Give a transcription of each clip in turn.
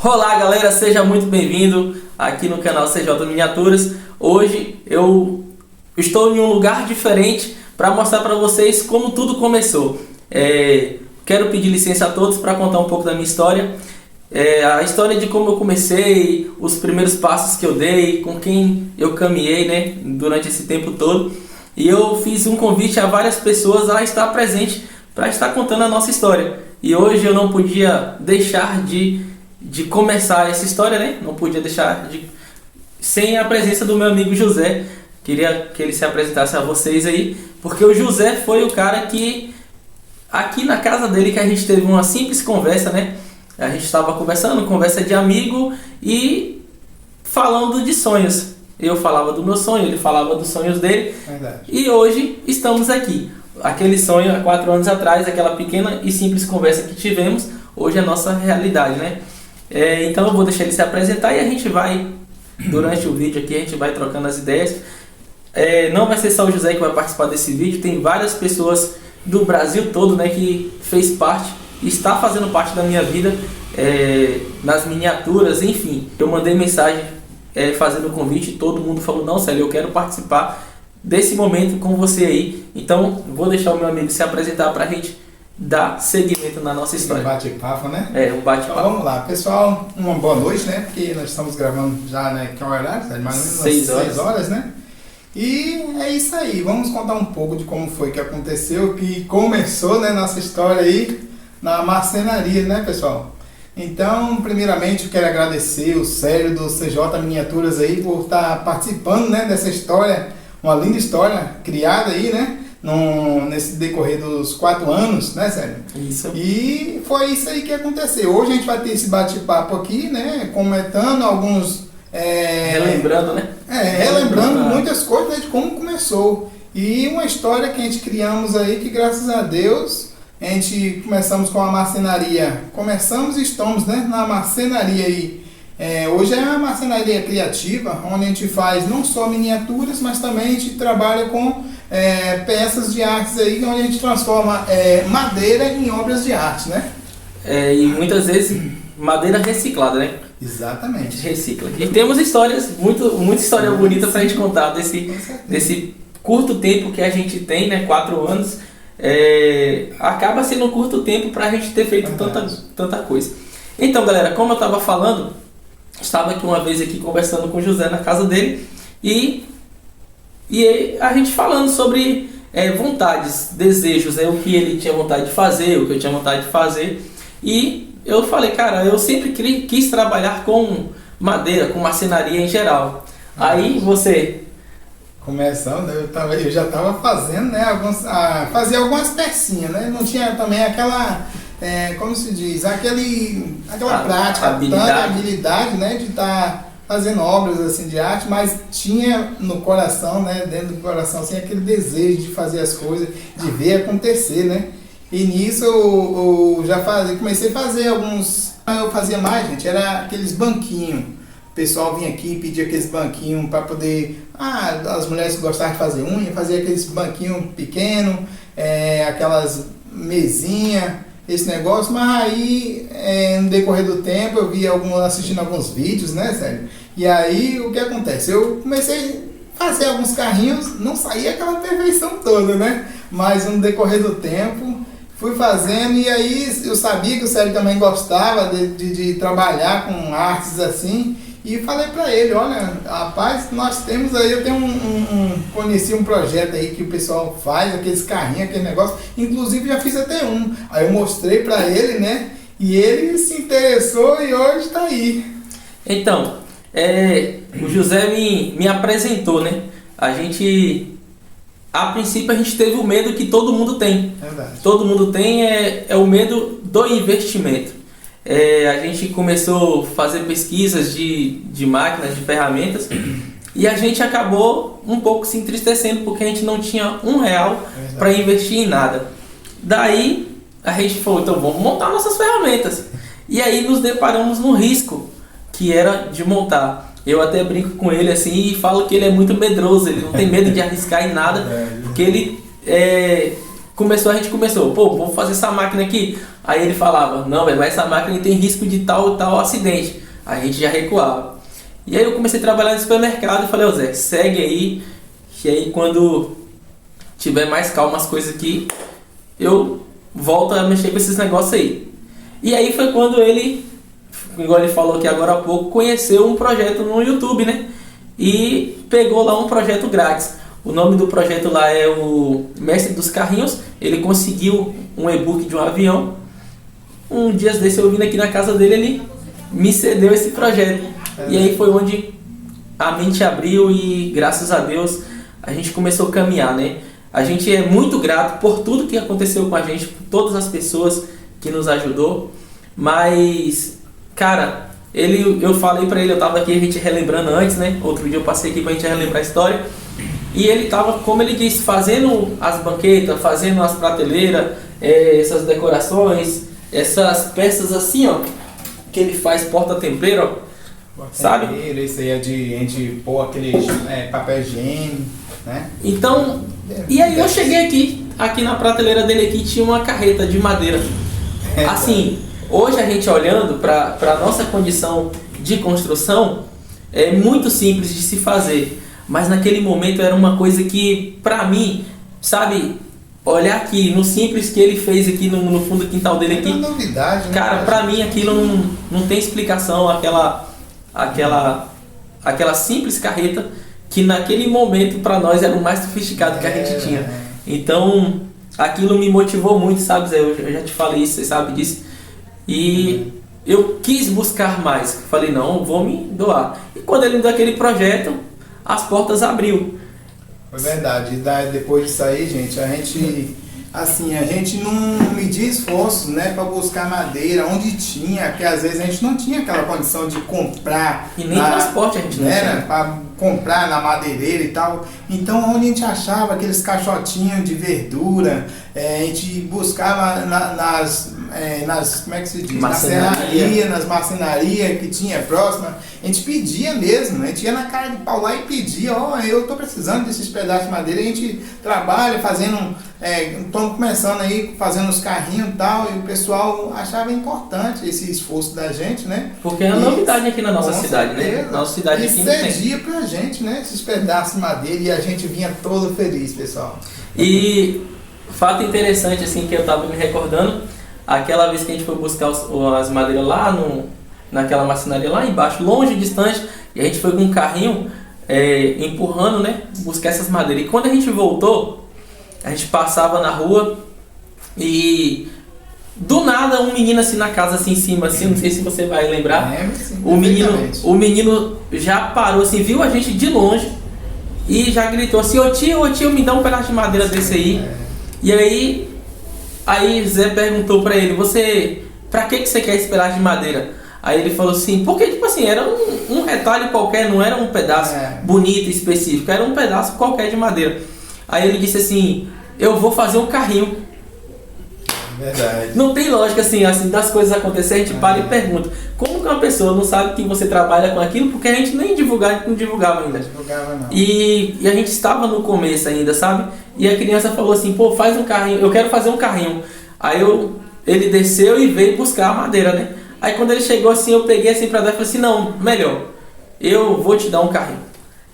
Olá galera, seja muito bem-vindo aqui no canal CJ Miniaturas. Hoje eu estou em um lugar diferente para mostrar para vocês como tudo começou. Quero pedir licença a todos para contar um pouco da minha história. A história de como eu comecei, os primeiros passos que eu dei, com quem eu caminhei, né, durante esse tempo todo. E eu fiz um convite a várias pessoas a estar presente para estar contando a nossa história. E hoje eu não podia deixar de começar essa história, né? Não podia deixar sem a presença do meu amigo José. Queria que ele se apresentasse a vocês aí, porque o José foi o cara que, aqui na casa dele, que a gente teve uma simples conversa, né? A gente estava conversando, conversa de amigo e falando de sonhos. Eu falava do meu sonho, ele falava dos sonhos dele. Verdade. E hoje estamos aqui. Aquele sonho há 4 anos atrás, aquela pequena e simples conversa que tivemos, hoje é a nossa realidade, né? Então eu vou deixar ele se apresentar e a gente vai, durante o vídeo aqui, a gente vai trocando as ideias. Não vai ser só o José que vai participar desse vídeo, tem várias pessoas do Brasil todo, né, que fez parte, está fazendo parte da minha vida, nas miniaturas, enfim. Eu mandei mensagem fazendo o convite e todo mundo falou: não, Célio, eu quero participar desse momento com você aí. Então vou deixar o meu amigo se apresentar para a gente dar seguimento na nossa história. Um bate-papo, né? Um bate-papo. Então, vamos lá, pessoal, uma boa noite, né? Porque nós estamos gravando já, né? Que é o horário, mais ou menos 6 horas, né? E é isso aí, vamos contar um pouco de como foi que aconteceu, que começou, né, nossa história aí na marcenaria, né, pessoal? Então, primeiramente, eu quero agradecer o Célio do CJ Miniaturas aí por estar participando, né, dessa história, uma linda história criada aí, né? Nesse decorrer dos 4 anos, né, Célio? Isso. E foi isso aí que aconteceu. Hoje a gente vai ter esse bate-papo aqui, né? Comentando alguns... relembrando, né? Relembrando muitas coisas, né, de como começou. E uma história que a gente criamos aí, que graças a Deus, a gente começamos com a marcenaria. Começamos e estamos, né, na marcenaria aí. Hoje é uma marcenaria criativa, onde a gente faz não só miniaturas, mas também a gente trabalha com peças de artes aí, onde a gente transforma madeira em obras de arte, né? E muitas vezes madeira reciclada, né? Exatamente. A gente recicla. E temos histórias, muita história bonita pra gente contar desse curto tempo que a gente tem, né? 4 anos. Acaba sendo um curto tempo pra gente ter feito tanta coisa. Então, galera, como eu tava falando, estava aqui uma vez aqui conversando com o José na casa dele e a gente falando sobre vontades, desejos, o que ele tinha vontade de fazer, o que eu tinha vontade de fazer. E eu falei: cara, eu sempre quis trabalhar com madeira, com marcenaria em geral. Aí você... Começando, eu já estava fazendo, né, fazia algumas pecinhas, né? Não tinha também aquela... como se diz, aquela prática, habilidade, né, de estar fazendo obras assim de arte, mas tinha no coração, né, dentro do coração, assim, aquele desejo de fazer as coisas, de ver acontecer, né? E nisso eu já comecei a fazer alguns, eu fazia mais, gente, era aqueles banquinhos. O pessoal vinha aqui e pedia aqueles banquinhos para poder, as mulheres que gostavam de fazer unha, fazia aqueles banquinhos pequenos, aquelas mesinhas, esse negócio, mas aí no decorrer do tempo eu vi assistindo alguns vídeos, né, Sérgio? E aí o que acontece? Eu comecei a fazer alguns carrinhos, não saía aquela perfeição toda, né? Mas no decorrer do tempo fui fazendo, e aí eu sabia que o Sérgio também gostava de trabalhar com artes assim, e falei pra ele: olha, rapaz, nós temos aí, eu tenho conheci um projeto aí que o pessoal faz, aqueles carrinhos, aquele negócio, inclusive já fiz até um. Aí eu mostrei pra ele, né, e ele se interessou e hoje tá aí. Então, o José me apresentou, né? A princípio a gente teve o medo que todo mundo tem. Verdade. Todo mundo tem, o medo do investimento. A gente começou a fazer pesquisas de máquinas, de ferramentas, e a gente acabou um pouco se entristecendo porque a gente não tinha R$1 para investir em nada. Daí a gente falou: então vamos montar nossas ferramentas. E aí nos deparamos no risco que era de montar. Eu até brinco com ele assim e falo que ele é muito medroso, ele não tem medo de arriscar em nada, porque ele a gente começou, pô, vamos fazer essa máquina aqui. Aí ele falava, não, velho, mas essa máquina tem risco de tal e tal acidente. Aí a gente já recuava. E aí eu comecei a trabalhar no supermercado e falei, ô Zé, segue aí, que aí quando tiver mais calma as coisas aqui, eu volto a mexer com esses negócios aí. E aí foi quando ele, igual ele falou aqui agora há pouco, conheceu um projeto no YouTube, né? E pegou lá um projeto grátis. O nome do projeto lá é o Mestre dos Carrinhos. Ele conseguiu um e-book de um avião. Um dia desse eu vim aqui na casa dele, ele me cedeu esse projeto. E aí foi onde a mente abriu e graças a Deus a gente começou a caminhar, né? A gente é muito grato por tudo que aconteceu com a gente, por todas as pessoas que nos ajudou. Mas, cara, eu falei pra ele, eu tava aqui a gente relembrando antes, né? Outro dia eu passei aqui pra gente relembrar a história. E ele tava, como ele disse, fazendo as banquetas, fazendo as prateleiras, essas decorações, essas peças assim, ó, que ele faz porta-tempero, ó, sabe? Isso aí é de a gente pôr aquele papel higiênico, né? Então, e aí eu cheguei aqui na prateleira dele aqui tinha uma carreta de madeira. Assim, hoje a gente olhando para a nossa condição de construção, é muito simples de se fazer. Mas naquele momento era uma coisa que, pra mim, sabe, olhar aqui no simples que ele fez aqui no fundo do quintal dele aqui. É uma novidade, né? Cara, pra mim aquilo não tem explicação, aquela simples carreta que naquele momento pra nós era o mais sofisticado que a gente tinha. Então, aquilo me motivou muito, sabe, Zé? Eu já te falei isso, você sabe disso. E eu quis buscar mais. Falei, não, vou me doar. E quando ele me deu aquele projeto, as portas abriu. É verdade. E depois disso aí, gente, a gente não media esforço, né, para buscar madeira onde tinha, porque às vezes a gente não tinha aquela condição de comprar. E nem transporte a gente não tinha. Para comprar na madeireira e tal. Então, onde a gente achava aqueles caixotinhos de verdura, a gente buscava nas como é que se diz? Nas marcenarias que tinha próxima. A gente pedia mesmo, a gente ia na cara de pau lá e pedia, eu estou precisando desses pedaços de madeira. A gente trabalha fazendo, estamos começando aí, fazendo os carrinhos e tal, e o pessoal achava importante esse esforço da gente, né? Porque é uma novidade aqui na nossa cidade, certeza, né? Nossa cidade aqui não tem. Cedia pra gente, né? Esses pedaços de madeira e a gente vinha todo feliz, pessoal. E fato interessante, assim, que eu tava me recordando, aquela vez que a gente foi buscar as madeiras lá naquela marcenaria lá embaixo, longe, distante, e a gente foi com um carrinho empurrando, né? Buscar essas madeiras. E quando a gente voltou, a gente passava na rua e do nada um menino assim na casa, assim em cima, assim, não sei se você vai lembrar. Sim, o menino já parou assim, viu a gente de longe e já gritou assim, ô tio, me dá um pedaço de madeira desse aí. E aí Zé perguntou pra ele, pra que você quer esse pedaço de madeira? Aí ele falou assim, porque tipo assim, era um retalho qualquer, não era um pedaço bonito, específico, era um pedaço qualquer de madeira. Aí ele disse assim, eu vou fazer um carrinho. Verdade. Não tem lógica assim das coisas acontecerem, a gente para e pergunta, como que uma pessoa não sabe que você trabalha com aquilo, porque a gente nem não divulgava ainda. Não. E a gente estava no começo ainda, sabe? E a criança falou assim, pô, faz um carrinho, eu quero fazer um carrinho. Aí ele desceu e veio buscar a madeira, né? Aí quando ele chegou assim, eu peguei assim pra dar e falei assim, não, melhor, eu vou te dar um carrinho.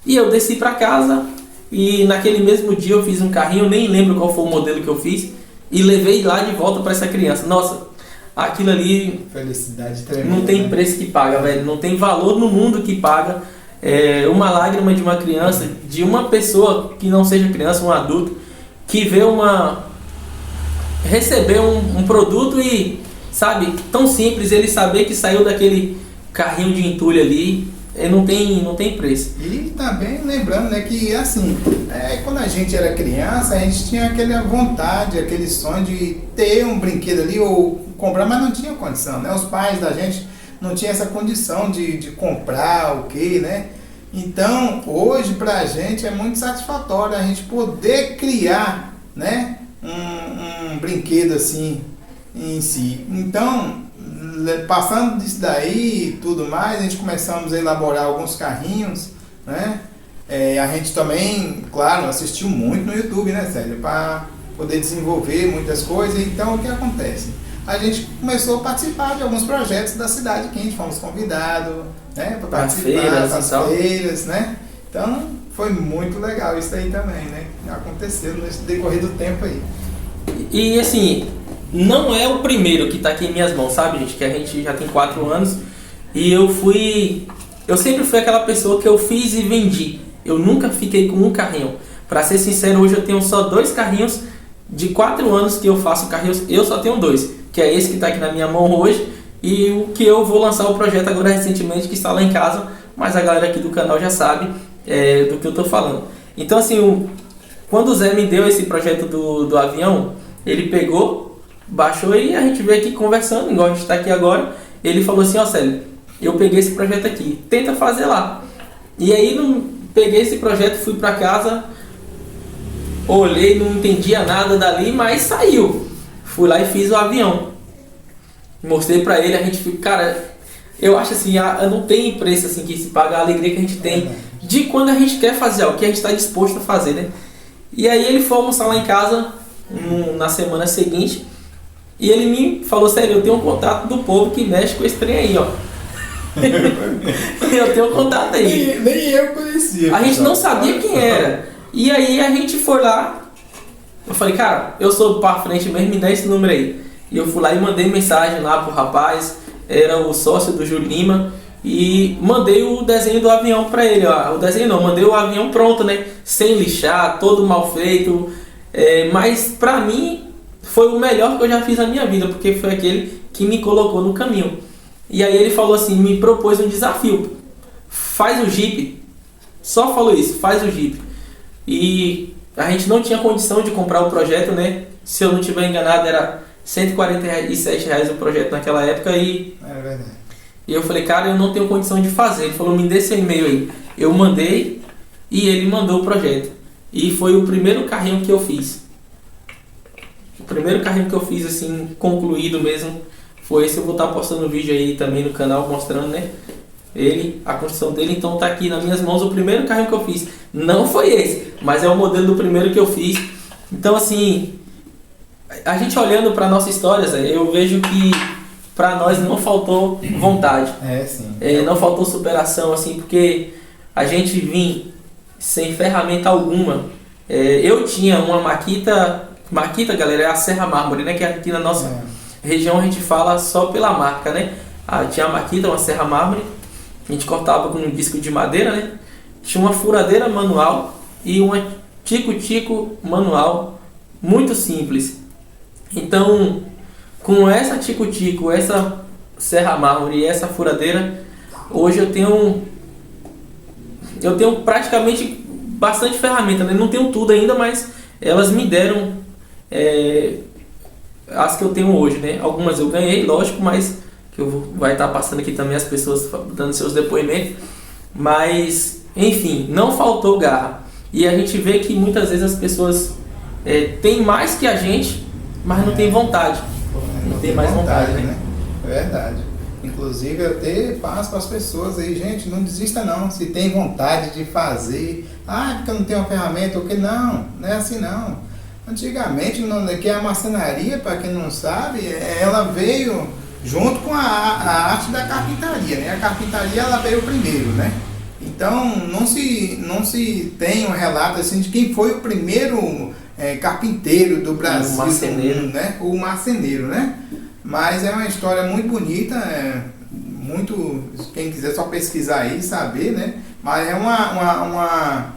E eu desci pra casa e naquele mesmo dia eu fiz um carrinho, nem lembro qual foi o modelo que eu fiz, e levei lá de volta pra essa criança. Nossa, aquilo ali felicidade tremenda, não tem preço que paga, velho, não tem valor no mundo que paga uma lágrima de uma criança, de uma pessoa que não seja criança, um adulto, que vê receber um produto e, sabe, tão simples, ele saber que saiu daquele carrinho de entulho ali, não tem preço. E também lembrando, né, que assim, quando a gente era criança, a gente tinha aquela vontade, aquele sonho de ter um brinquedo ali ou comprar, mas não tinha condição, né? Os pais da gente não tinham essa condição de comprar o que, né? Então, hoje pra gente é muito satisfatório a gente poder criar, né, um brinquedo assim em si. Então, passando disso daí e tudo mais, a gente começamos a elaborar alguns carrinhos, né? A gente também, claro, assistiu muito no YouTube, né, Célio? Para poder desenvolver muitas coisas. Então, o que acontece? A gente começou a participar de alguns projetos da cidade quente, fomos convidados, né, para participar das feiras, né? Então, foi muito legal isso aí também, né? Aconteceu nesse decorrer do tempo aí. E assim, não é o primeiro que está aqui em minhas mãos, sabe, gente? Que a gente já tem 4 anos e eu sempre fui aquela pessoa que eu fiz e vendi. Eu nunca fiquei com um carrinho. Para ser sincero, hoje eu tenho só 2 carrinhos. De 4 anos que eu faço carrinhos, eu só tenho 2, que é esse que está aqui na minha mão hoje e o que eu vou lançar o projeto agora recentemente, que está lá em casa, mas a galera aqui do canal já sabe do que eu estou falando. Então assim, quando o Zé me deu esse projeto do avião, ele pegou, baixou e a gente veio aqui conversando, igual a gente está aqui agora. Ele falou assim: ó, Célio, eu peguei esse projeto aqui, tenta fazer lá. E aí peguei esse projeto, fui para casa, olhei, não entendia nada dali, mas saiu. Fui lá e fiz o avião. Mostrei pra ele, a gente fica, cara, eu acho assim, não tem preço assim que se paga a alegria que a gente tem de quando a gente quer fazer algo, que a gente está disposto a fazer, né? E aí ele foi almoçar lá em casa na semana seguinte e ele me falou: sério, eu tenho um contato do povo que mexe com esse trem aí, ó. Eu tenho um contato aí. Nem eu conhecia. A gente não sabia quem era. E aí a gente foi lá, eu falei: cara, eu sou pra frente mesmo, me dá esse número aí. E eu fui lá e mandei mensagem lá pro rapaz, era o sócio do Júlio Lima, e mandei o desenho do avião pra ele, ó. O desenho não, mandei o avião pronto, né, sem lixar, todo mal feito, mas pra mim foi o melhor que eu já fiz na minha vida, porque foi aquele que me colocou no caminho. E aí ele falou assim, me propôs um desafio: faz o Jeep, só falou isso, faz o Jeep. E a gente não tinha condição de comprar o projeto, né? Se eu não estiver enganado, era R$147 o projeto naquela época. E eu falei: cara, eu não tenho condição de fazer. Ele falou: me dê seu e-mail aí. Eu mandei e ele mandou o projeto. E foi o primeiro carrinho que eu fiz. O primeiro carrinho que eu fiz, assim, concluído mesmo, foi esse. Eu vou estar postando um vídeo aí também no canal mostrando, né? A construção dele. Então tá aqui nas minhas mãos o primeiro carrinho que eu fiz. Não foi esse, mas é o modelo do primeiro que eu fiz. Então assim, a gente olhando para nossa história, eu vejo que para nós não faltou vontade. Sim. Não faltou superação, assim, porque a gente vinha sem ferramenta alguma. Eu tinha uma maquita, galera, é a Serra Mármore, né? Que aqui na nossa região a gente fala só pela marca, né? Tinha a maquita, uma Serra Mármore. A gente cortava com um disco de madeira, né? Tinha uma furadeira manual e uma tico-tico manual, muito simples. Então, com essa tico-tico, essa Serra Mármore e essa furadeira, hoje eu tenho praticamente bastante ferramenta, né? Não tenho tudo ainda, mas elas me deram as que eu tenho hoje, né? Algumas eu ganhei, lógico, mas que vai estar passando aqui também as pessoas dando seus depoimentos, mas enfim, não faltou garra. E a gente vê que muitas vezes as pessoas têm mais que a gente, mas não tem vontade. Não tem mais vontade, né? É verdade. Inclusive eu até passo para as pessoas aí: gente, não desista não, se tem vontade de fazer, porque eu não tenho uma ferramenta, ou que não é assim não. Antigamente, que a marcenaria, para quem não sabe, ela veio junto com a arte da carpintaria, né? A carpintaria ela veio primeiro, né? Então não se tem um relato assim de quem foi o primeiro carpinteiro do Brasil, marceneiro, né? O marceneiro, né? Mas é uma história muito bonita, quem quiser só pesquisar aí e saber, né? Mas é uma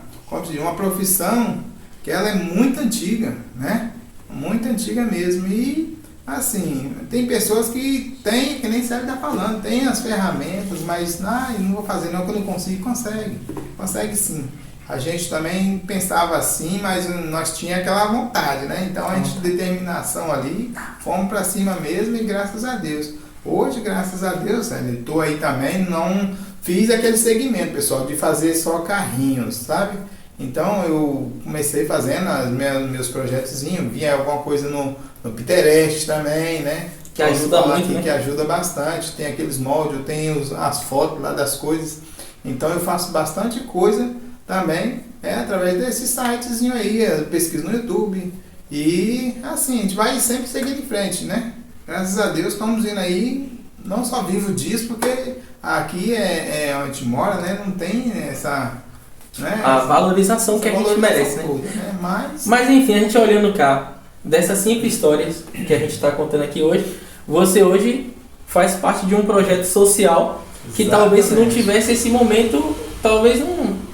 profissão que ela é muito antiga, né? Muito antiga mesmo. E assim, tem pessoas que tem, que nem Célio está falando, tem as ferramentas, mas não vou fazer não, que eu não consigo. Consegue sim. A gente também pensava assim, mas nós tinha aquela vontade, né? Então a gente, determinação ali, fomos para cima mesmo, e graças a Deus. Hoje, graças a Deus, Célio, estou aí também, não fiz aquele segmento, pessoal, de fazer só carrinhos, sabe? Então eu comecei fazendo meus projetozinhos, via alguma coisa no Pinterest também, né? Que ajuda muito, né? Que ajuda bastante. Tem aqueles moldes, eu tenho as fotos lá das coisas. Então eu faço bastante coisa também, através desses sitezinho aí, pesquiso no YouTube. E assim, a gente vai sempre seguindo em frente, né? Graças a Deus estamos indo aí, não só vivo disso, porque aqui é onde a gente mora, né? Não tem essa... Né? A valorização que a gente merece, toda, né? Mas enfim, a gente olhando cá, dessas 5 histórias que a gente está contando aqui hoje, você hoje faz parte de um projeto social que exatamente. Talvez se não tivesse esse momento, talvez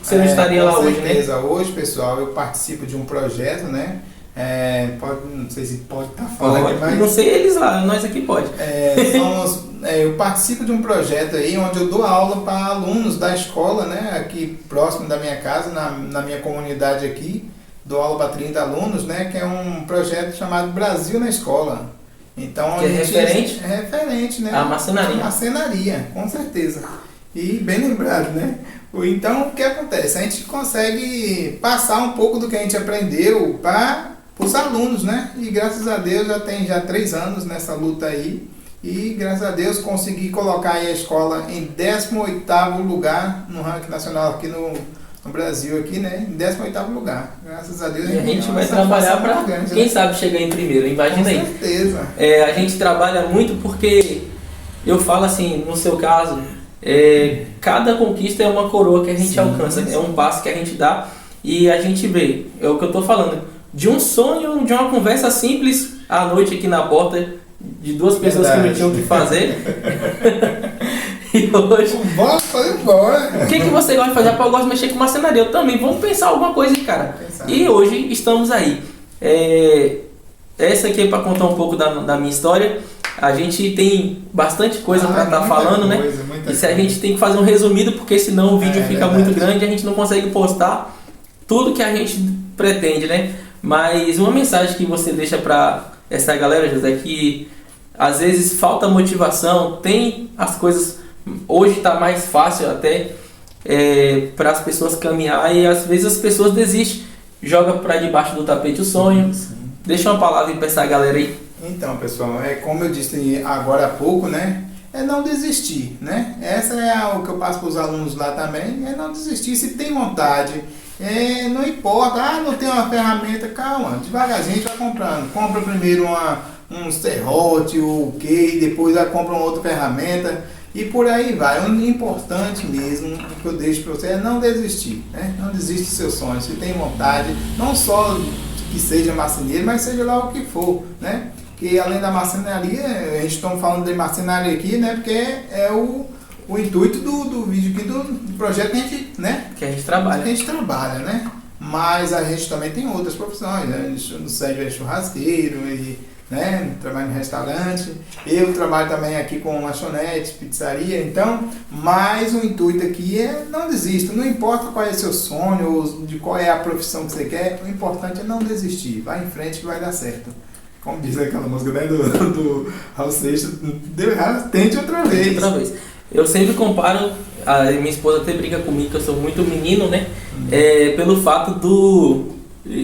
você não estaria lá hoje, né? Com certeza. Hoje, pessoal, eu participo de um projeto, né? Não sei se pode estar falando aqui, mas... Não sei eles lá, nós aqui pode. Eu participo de um projeto aí onde eu dou aula para alunos da escola, né? Aqui próximo da minha casa, na minha comunidade aqui. Dou aula para 30 alunos, né? Que é um projeto chamado Brasil na Escola. Então, que é referente? É referente, né? A marcenaria. A marcenaria, com certeza. E bem lembrado, né? Então, o que acontece? A gente consegue passar um pouco do que a gente aprendeu para os alunos, né? E graças a Deus já tem 3 anos nessa luta aí. E graças a Deus consegui colocar aí a escola em 18º lugar no ranking nacional aqui no Brasil, aqui, né? Em 18º lugar. Graças a Deus. E a gente vai trabalhar para, quem sabe, chegar em primeiro. Imagina aí. Com certeza. A gente trabalha muito porque, eu falo assim, no seu caso, cada conquista é uma coroa que a gente alcança. É um passo que a gente dá e a gente vê. É o que eu estou falando. De um sonho, de uma conversa simples à noite aqui na porta, de 2 pessoas que não tinham o que fazer. E hoje... embora. O que você gosta de fazer? Eu gosto de mexer com marcenaria. Eu também. Vamos pensar alguma coisa, cara. E hoje estamos aí. Essa aqui é para contar um pouco da minha história. A gente tem bastante coisa para estar falando, né? E se a gente tem que fazer um resumido, porque senão o vídeo fica muito grande e a gente não consegue postar tudo que a gente pretende, né? Mas uma mensagem que você deixa para essa galera, José, que às vezes falta motivação, tem as coisas, hoje está mais fácil até para as pessoas caminhar e às vezes as pessoas desistem, joga para debaixo do tapete o sonho. Deixa uma palavra para essa galera aí. Então, pessoal, como eu disse agora há pouco, né? É não desistir, né? Essa é o que eu passo para os alunos lá também, é não desistir. Se tem vontade, não importa, não tem uma ferramenta, calma, devagarzinho a gente vai comprando. Compra primeiro um serrote, o que, depois vai compra uma outra ferramenta e por aí vai. O importante mesmo que eu deixo para você é não desistir, né? Não desiste dos seus sonhos. Se tem vontade, não só que seja marceneiro, mas seja lá o que for, né? Que além da marcenaria, a gente está falando de marcenaria aqui, né? Porque é o intuito do vídeo aqui, do projeto que a gente, né? Que a gente trabalha. Que a gente trabalha, né? Mas a gente também tem outras profissões, né? No Sérgio é churrasqueiro, e, né? Trabalho no restaurante. Eu trabalho também aqui com lanchonete, pizzaria. Então, mas o intuito aqui é não desista. Não importa qual é o seu sonho, ou de qual é a profissão que você quer, o importante é não desistir. Vai em frente que vai dar certo. Como diz aquela música, né, do Raul Seixas, deu errado, tente outra vez. Eu sempre comparo, a minha esposa até briga comigo, que eu sou muito menino, né? Pelo fato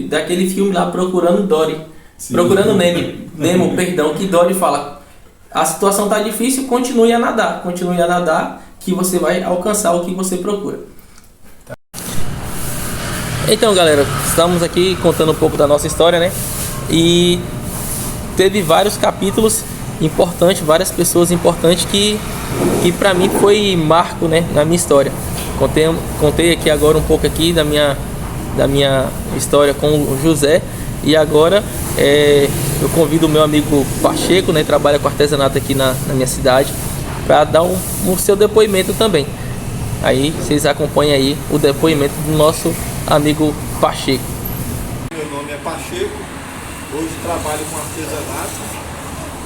daquele filme lá, Procurando Dory. Sim. Procurando Nemo, perdão, que Dory fala, a situação tá difícil, continue a nadar, que você vai alcançar o que você procura. Então, galera, estamos aqui contando um pouco da nossa história, né? E teve vários capítulos importantes, várias pessoas importantes que para mim foi marco, né, na minha história. Contei aqui agora um pouco aqui da minha história com o José e agora eu convido o meu amigo Pacheco, né, trabalha com artesanato aqui na minha cidade, para dar o seu depoimento também. Aí vocês acompanham aí o depoimento do nosso amigo Pacheco. Meu nome é Pacheco. Hoje trabalho com artesanato,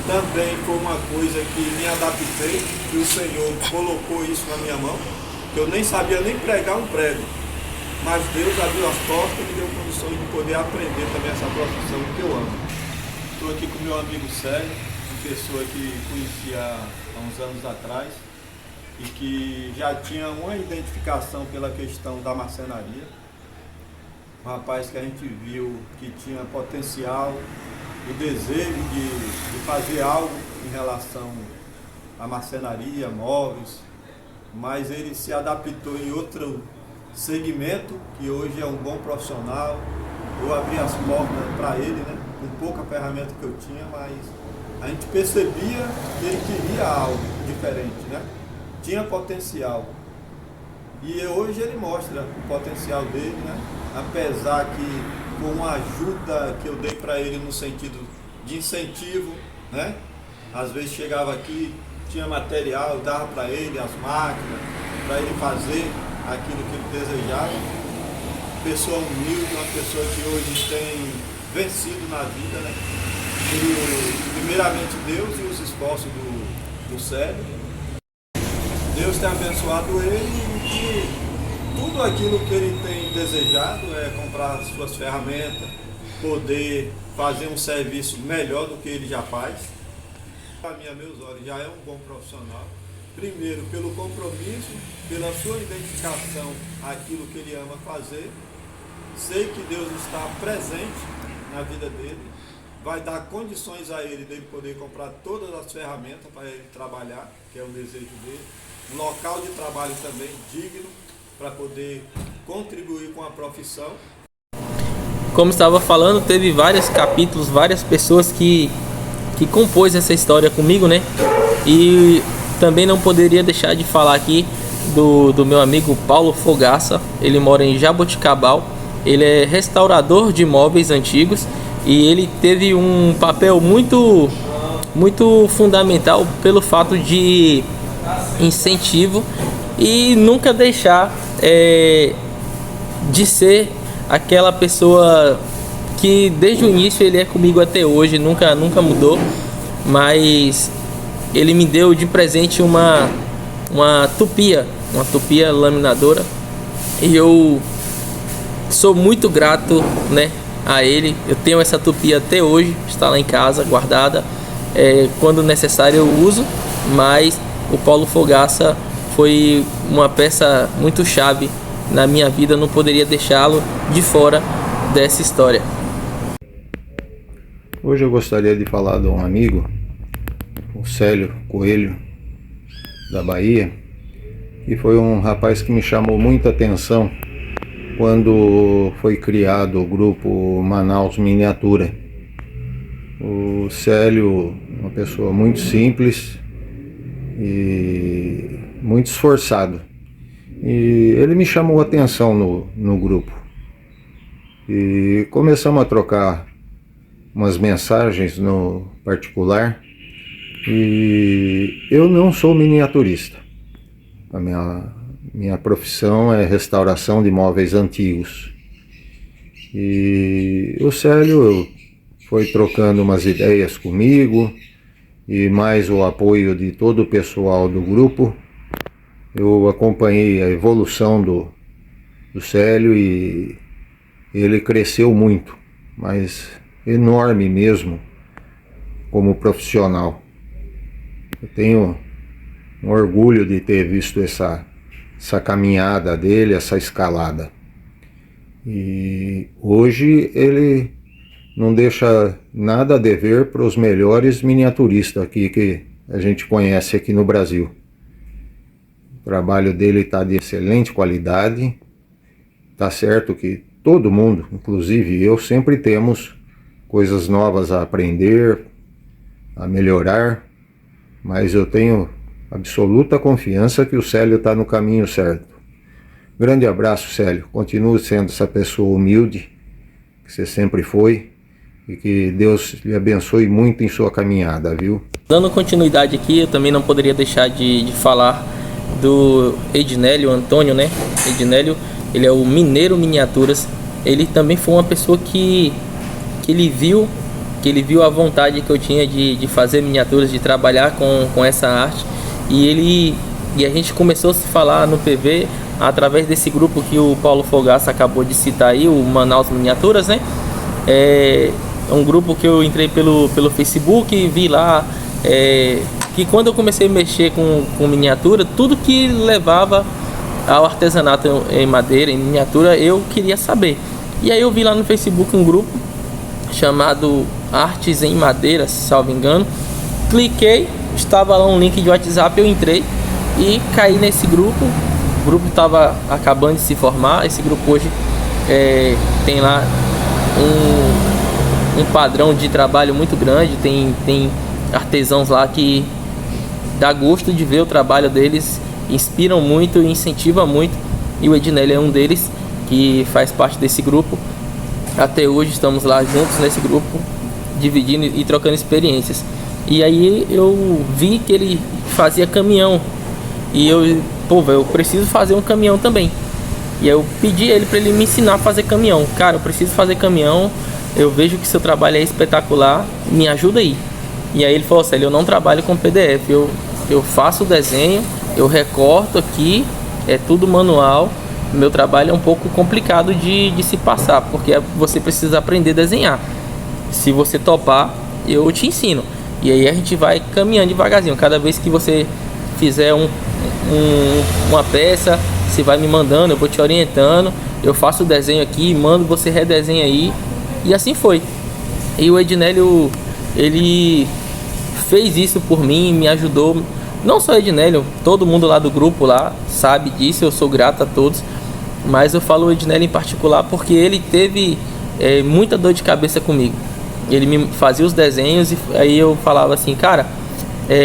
também foi uma coisa que me adaptei, que o Senhor colocou isso na minha mão, que eu nem sabia nem pregar um prego, mas Deus abriu as portas e me deu condições de poder aprender também essa profissão que eu amo. Estou aqui com meu amigo Sérgio, uma pessoa que conhecia há uns anos atrás e que já tinha uma identificação pela questão da marcenaria. Um rapaz que a gente viu que tinha potencial, o desejo de fazer algo em relação à marcenaria, móveis, mas ele se adaptou em outro segmento, que hoje é um bom profissional. Eu abri as portas para ele, né? com pouca ferramenta que eu tinha, mas a gente percebia que ele queria algo diferente, né? Tinha potencial. E hoje ele mostra o potencial dele, né? Apesar que com a ajuda que eu dei para ele no sentido de incentivo, né? Às vezes chegava aqui, tinha material, eu dava para ele as máquinas, para ele fazer aquilo que ele desejava. Pessoa humilde, uma pessoa que hoje tem vencido na vida, né? E, primeiramente Deus e os esforços do Célio. Deus tem abençoado ele e tudo aquilo que ele tem desejado é comprar suas ferramentas, poder fazer um serviço melhor do que ele já faz. Para mim, a meus olhos, já é um bom profissional. Primeiro, pelo compromisso, pela sua identificação àquilo que ele ama fazer. Sei que Deus está presente na vida dele, vai dar condições a ele dele poder comprar todas as ferramentas para ele trabalhar, que é o desejo dele. Um local de trabalho também digno para poder contribuir com a profissão. Como estava falando, teve vários capítulos, várias pessoas que compôs essa história comigo, né? E também não poderia deixar de falar aqui do meu amigo Paulo Fogaça. Ele mora em Jaboticabal, ele é restaurador de móveis antigos e ele teve um papel muito fundamental pelo fato de incentivo e nunca deixar de ser aquela pessoa que desde o início ele é comigo até hoje, nunca mudou, mas ele me deu de presente uma tupia laminadora e eu sou muito grato, né, a ele. Eu tenho essa tupia até hoje, está lá em casa guardada, quando necessário eu uso, mas o Paulo Fogaça foi uma peça muito chave na minha vida, não poderia deixá-lo de fora dessa história. Hoje eu gostaria de falar de um amigo, o Célio Coelho, da Bahia, que foi um rapaz que me chamou muita atenção quando foi criado o grupo Manaus Miniatura. O Célio, uma pessoa muito simples e muito esforçado. E ele me chamou a atenção no grupo. E começamos a trocar umas mensagens no particular. E eu não sou miniaturista. A minha profissão é restauração de móveis antigos. E o Célio foi trocando umas ideias comigo e mais o apoio de todo o pessoal do grupo. Eu acompanhei a evolução do Célio e ele cresceu muito, mas enorme mesmo como profissional. Eu tenho um orgulho de ter visto essa caminhada dele, essa escalada. E hoje ele não deixa nada a dever para os melhores miniaturistas aqui que a gente conhece aqui no Brasil. O trabalho dele está de excelente qualidade. Tá certo que todo mundo, inclusive eu, sempre temos coisas novas a aprender, a melhorar, mas eu tenho absoluta confiança que o Célio está no caminho certo. Grande abraço, Célio. Continue sendo essa pessoa humilde que você sempre foi e que Deus lhe abençoe muito em sua caminhada, viu? Dando continuidade aqui, eu também não poderia deixar de falar do Ednélio Antônio, né? Ednélio, ele é o Mineiro Miniaturas. Ele também foi uma pessoa que ele viu a vontade que eu tinha de fazer miniaturas, de trabalhar com essa arte. E a gente começou a se falar no PV através desse grupo que o Paulo Fogaça acabou de citar aí, o Manaus Miniaturas, né? É um grupo que eu entrei pelo Facebook e vi lá que quando eu comecei a mexer com miniatura, tudo que levava ao artesanato em madeira, em miniatura, eu queria saber. E aí eu vi lá no Facebook um grupo chamado Artes em Madeira, se salvo engano. Cliquei, estava lá um link de WhatsApp, eu entrei e caí nesse grupo. O grupo estava acabando de se formar. Esse grupo hoje tem lá um padrão de trabalho muito grande, tem artesãos lá que dá gosto de ver o trabalho deles, inspiram muito e incentivam muito, e o Ednélio é um deles, que faz parte desse grupo. Até hoje estamos lá juntos nesse grupo, dividindo e trocando experiências. E aí eu vi que ele fazia caminhão, e eu preciso fazer um caminhão também. E eu pedi ele para ele me ensinar a fazer caminhão. Cara, eu preciso fazer caminhão, eu vejo que seu trabalho é espetacular, me ajuda aí. E aí ele falou: Célio, eu não trabalho com PDF, eu faço o desenho, eu recorto aqui, é tudo manual. Meu trabalho é um pouco complicado de se passar, porque você precisa aprender a desenhar. Se você topar, eu te ensino. E aí a gente vai caminhando devagarzinho. Cada vez que você fizer uma peça, você vai me mandando, eu vou te orientando. Eu faço o desenho aqui, mando, você redesenha aí. E assim foi. E o Ednélio, ele fez isso por mim, me ajudou. Não só o Ednélio, todo mundo lá do grupo lá sabe disso, eu sou grato a todos. Mas eu falo o Ednélio em particular porque ele teve muita dor de cabeça comigo. Ele me fazia os desenhos e aí eu falava assim: cara,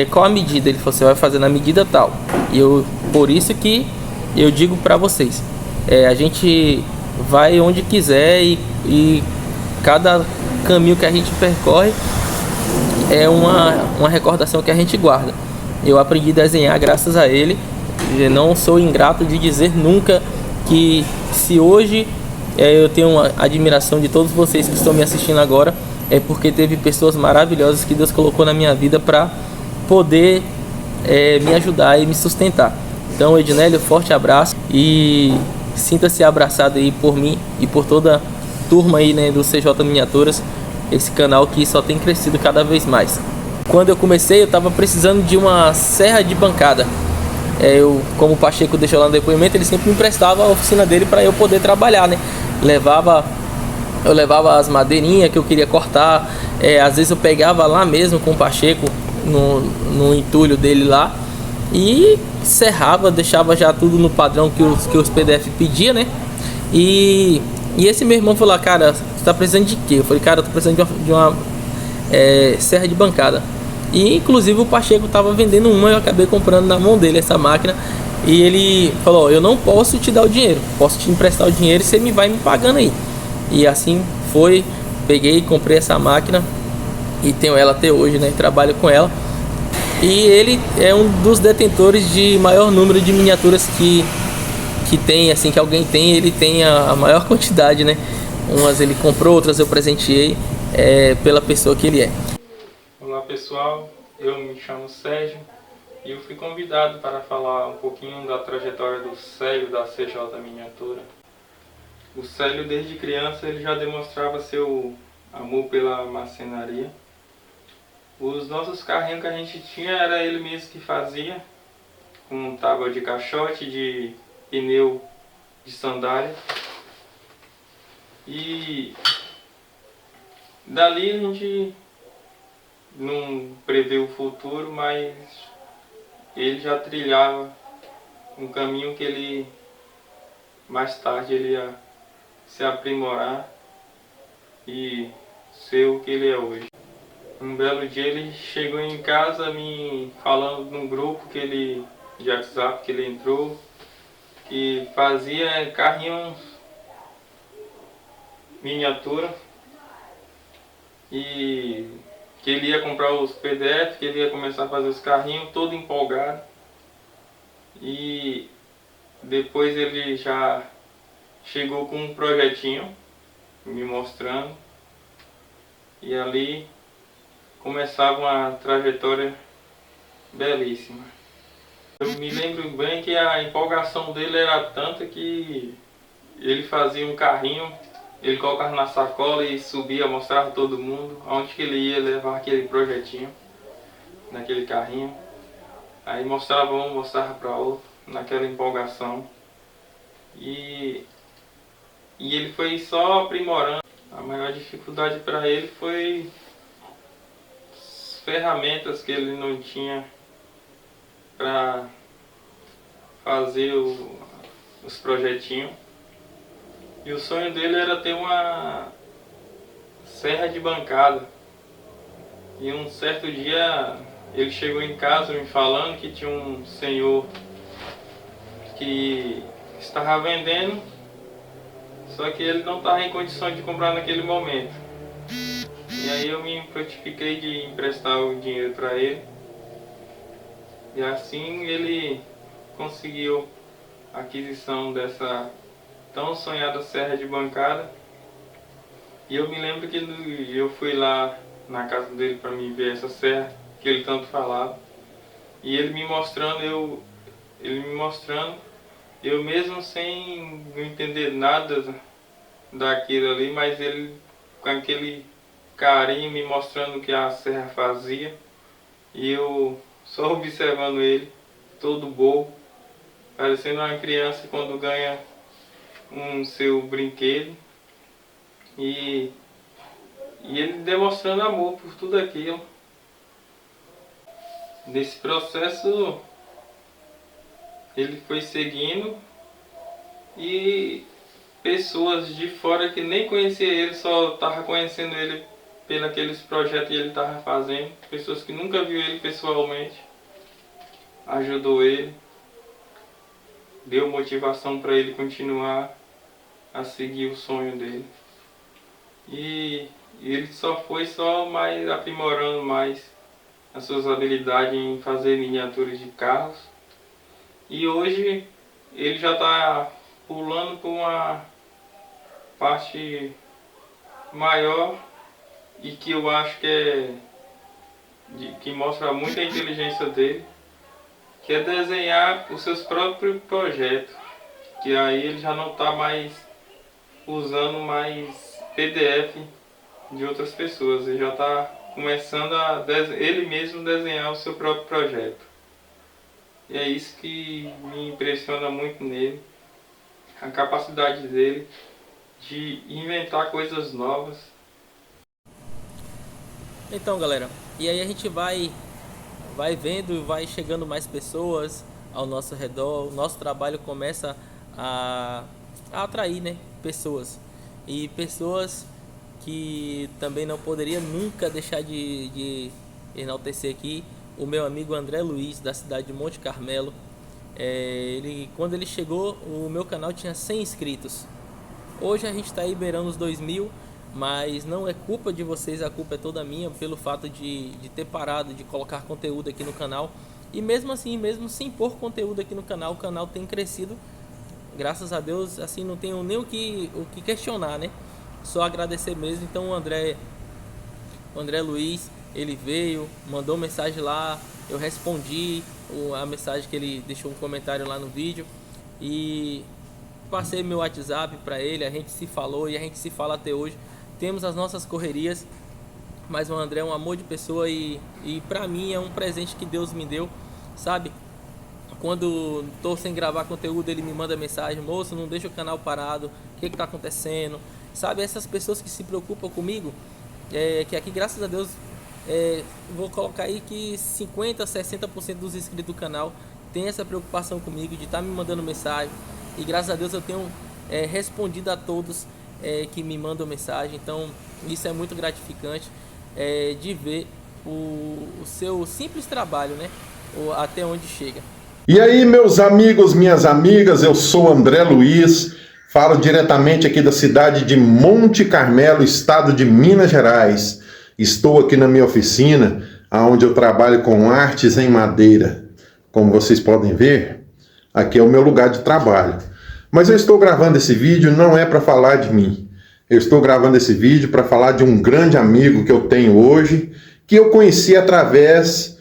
qual a medida? Ele falou: você vai fazer na medida tal. E por isso que eu digo para vocês, a gente vai onde quiser e cada caminho que a gente percorre é uma recordação que a gente guarda. Eu aprendi a desenhar graças a ele. Eu não sou ingrato de dizer nunca que se hoje eu tenho uma admiração de todos vocês que estão me assistindo agora, é porque teve pessoas maravilhosas que Deus colocou na minha vida para poder me ajudar e me sustentar. Então, Ednélio, forte abraço e sinta-se abraçado aí por mim e por toda a turma aí, né, do CJ Miniaturas, esse canal que só tem crescido cada vez mais. Quando eu comecei, eu estava precisando de uma serra de bancada. Como o Pacheco deixou lá no depoimento, ele sempre me emprestava a oficina dele para eu poder trabalhar, né? Eu levava as madeirinhas que eu queria cortar, às vezes eu pegava lá mesmo com o Pacheco no entulho dele lá e serrava, deixava já tudo no padrão que os PDF pedia, né? E esse meu irmão falou: cara, você tá precisando de quê? Eu falei: cara, eu tô precisando de uma serra de bancada. E inclusive o Pacheco tava vendendo uma, eu acabei comprando na mão dele essa máquina. E ele falou: eu não posso te dar o dinheiro, posso te emprestar o dinheiro e você vai me pagando aí. E assim foi, peguei, comprei essa máquina e tenho ela até hoje, né? Trabalho com ela. E ele é um dos detentores de maior número de miniaturas que tem, assim, que alguém tem. Ele tem a maior quantidade, né? Umas ele comprou, outras eu presenteei pela pessoa que ele é. Olá pessoal, eu me chamo Sérgio e eu fui convidado para falar um pouquinho da trajetória do Célio da CJ Miniatura. O Célio, desde criança, ele já demonstrava seu amor pela marcenaria. Os nossos carrinhos que a gente tinha era ele mesmo que fazia, com tábua de caixote, de pneu de sandália. E dali a gente não prevê o futuro, mas ele já trilhava um caminho que ele mais tarde ele ia se aprimorar e ser o que ele é hoje. Um belo dia ele chegou em casa me falando num grupo de WhatsApp que ele entrou, que fazia carrinho miniatura e que ele ia comprar os PDF, que ele ia começar a fazer os carrinhos, todo empolgado. E depois ele já chegou com um projetinho me mostrando, e ali começava uma trajetória belíssima. Eu me lembro bem que a empolgação dele era tanta que ele fazia um carrinho, ele colocava na sacola e subia, mostrava a todo mundo aonde que ele ia levar aquele projetinho, naquele carrinho. Aí mostrava um, mostrava para outro, naquela empolgação. E ele foi só aprimorando. A maior dificuldade para ele foi as ferramentas que ele não tinha para fazer os projetinhos. E o sonho dele era ter uma serra de bancada. E um certo dia ele chegou em casa me falando que tinha um senhor que estava vendendo, só que ele não estava em condições de comprar naquele momento. E aí eu me prontifiquei de emprestar o dinheiro para ele. E assim ele conseguiu a aquisição dessa tão sonhada serra de bancada. E eu me lembro que eu fui lá na casa dele para me ver essa serra que ele tanto falava. E ele me mostrando, eu mesmo sem não entender nada daquilo ali, mas ele com aquele carinho me mostrando o que a serra fazia. E eu só observando ele, todo bobo, parecendo uma criança quando ganha um seu brinquedo. E ele demonstrando amor por tudo aquilo. Nesse processo ele foi seguindo, e pessoas de fora que nem conhecia ele, só estava conhecendo ele pelos projetos que ele estava fazendo, pessoas que nunca viu ele pessoalmente, ajudou ele, deu motivação para ele continuar a seguir o sonho dele. E ele só foi mais aprimorando mais as suas habilidades em fazer miniaturas de carros. E hoje ele já está pulando para uma parte maior, e que eu acho que mostra muita inteligência dele, que é desenhar os seus próprios projetos, que aí ele já não está mais usando mais PDF de outras pessoas, ele já está começando a ele mesmo desenhar o seu próprio projeto. E é isso que me impressiona muito nele, a capacidade dele de inventar coisas novas. Então, galera, e aí a gente vai vendo, vai chegando mais pessoas ao nosso redor, o nosso trabalho começa a atrair, né, pessoas. E pessoas que também não poderia nunca deixar de enaltecer aqui, o meu amigo André Luiz, da cidade de Monte Carmelo. Quando ele chegou, o meu canal tinha 100 inscritos. Hoje a gente está aí beirando os 2.000, mas não é culpa de vocês, a culpa é toda minha pelo fato de ter parado de colocar conteúdo aqui no canal. E mesmo assim, mesmo sem pôr conteúdo aqui no canal, o canal tem crescido, graças a Deus. Assim, não tenho nem o que questionar, né? Só agradecer mesmo. Então o André Luiz, ele veio, mandou mensagem lá, eu respondi a mensagem que ele deixou, um comentário lá no vídeo, e passei meu WhatsApp para ele, a gente se falou e a gente se fala até hoje. Temos as nossas correrias, mas o André é um amor de pessoa, e pra mim é um presente que Deus me deu, sabe? Quando tô sem gravar conteúdo, ele me manda mensagem: moço, não deixa o canal parado, o que tá acontecendo? Sabe, essas pessoas que se preocupam comigo, que aqui, graças a Deus, vou colocar aí que 50%, 60% dos inscritos do canal tem essa preocupação comigo, de estar me mandando mensagem, e graças a Deus eu tenho respondido a todos que me mandam mensagem. Então isso é muito gratificante, de ver o seu simples trabalho, né, até onde chega. E aí, meus amigos, minhas amigas, eu sou André Luiz, falo diretamente aqui da cidade de Monte Carmelo, estado de Minas Gerais. Estou aqui na minha oficina, onde eu trabalho com artes em madeira. Como vocês podem ver, aqui é o meu lugar de trabalho. Mas eu estou gravando esse vídeo não é para falar de mim. Eu estou gravando esse vídeo para falar de um grande amigo que eu tenho hoje, que eu conheci através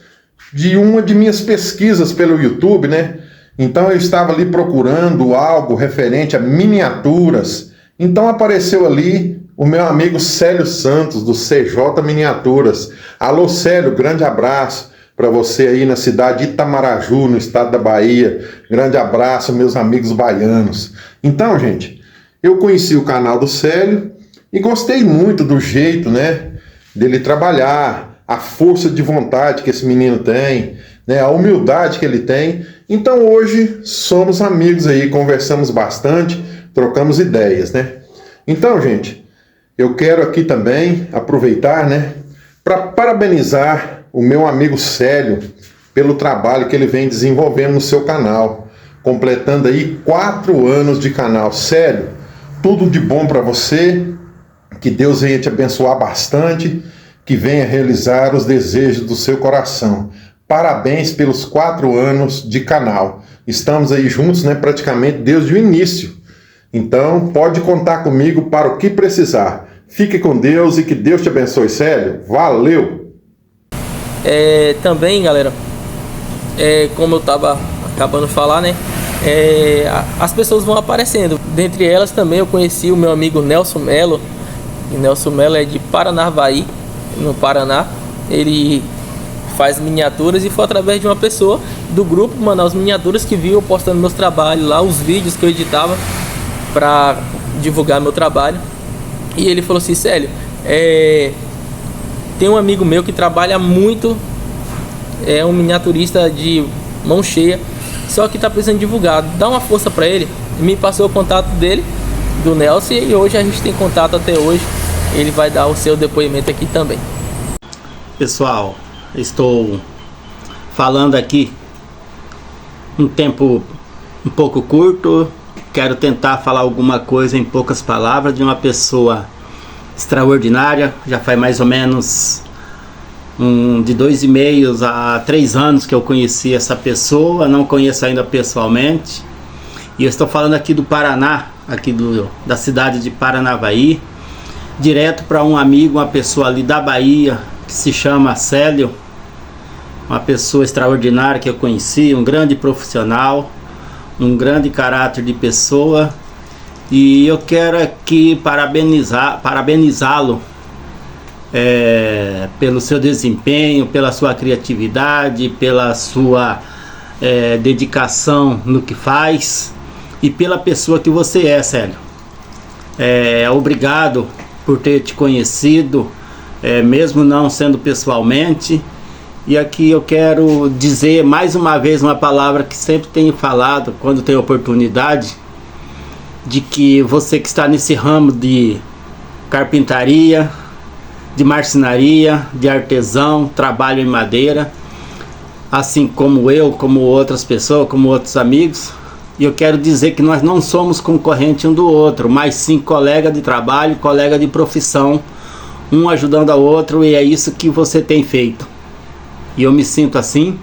de uma de minhas pesquisas pelo YouTube, né? Então eu estava ali procurando algo referente a miniaturas. Então apareceu ali o meu amigo Célio Santos, do CJ Miniaturas. Alô, Célio, grande abraço para você aí na cidade de Itamaraju, no estado da Bahia. Grande abraço, meus amigos baianos. Então, gente, eu conheci o canal do Célio e gostei muito do jeito, né, dele trabalhar, a força de vontade que esse menino tem, né, a humildade que ele tem. Então hoje somos amigos aí, conversamos bastante, trocamos ideias, né? Então, gente, Eu quero aqui também aproveitar, né, para parabenizar o meu amigo Célio pelo trabalho que ele vem desenvolvendo no seu canal, completando aí 4 anos de canal. Célio, tudo de bom para você, que Deus venha te abençoar bastante, que venha realizar os desejos do seu coração. Parabéns pelos 4 anos de canal. Estamos aí juntos, né, praticamente desde o início. Então, pode contar comigo para o que precisar. Fique com Deus e que Deus te abençoe, Célio. Valeu! Também, galera, como eu estava acabando de falar, né? As pessoas vão aparecendo. Dentre elas também eu conheci o meu amigo Nelson Melo. E Nelson Melo é de Paranavaí, no Paraná. Ele faz miniaturas e foi através de uma pessoa do grupo Manaus Miniaturas que viu eu postando meus trabalhos lá, os vídeos que eu editava para divulgar meu trabalho. E ele falou assim: Célio, tem um amigo meu que trabalha muito, é um miniaturista de mão cheia, só que tá precisando divulgar, dá uma força para ele. Me passou o contato dele, do Nelson, e hoje a gente tem contato até hoje. Ele vai dar o seu depoimento aqui também. Pessoal, estou falando aqui um tempo um pouco curto. Quero tentar falar alguma coisa em poucas palavras de uma pessoa extraordinária. Já faz mais ou menos de 2,5 a 3 anos que eu conheci essa pessoa. Não conheço ainda pessoalmente. E eu estou falando aqui do Paraná, aqui da cidade de Paranavaí, direto para um amigo, uma pessoa ali da Bahia, que se chama Célio. Uma pessoa extraordinária que eu conheci, um grande profissional, um grande caráter de pessoa. E eu quero aqui parabenizá-lo pelo seu desempenho, pela sua criatividade, pela sua dedicação no que faz e pela pessoa que você é, Célio. Obrigado por ter te conhecido, mesmo não sendo pessoalmente. E aqui eu quero dizer mais uma vez uma palavra que sempre tenho falado quando tenho oportunidade, de que você que está nesse ramo de carpintaria, de marcenaria, de artesão, trabalho em madeira, assim como eu, como outras pessoas, como outros amigos, e eu quero dizer que nós não somos concorrente um do outro, mas sim colega de trabalho, colega de profissão, um ajudando ao outro, e é isso que você tem feito. E eu me sinto assim,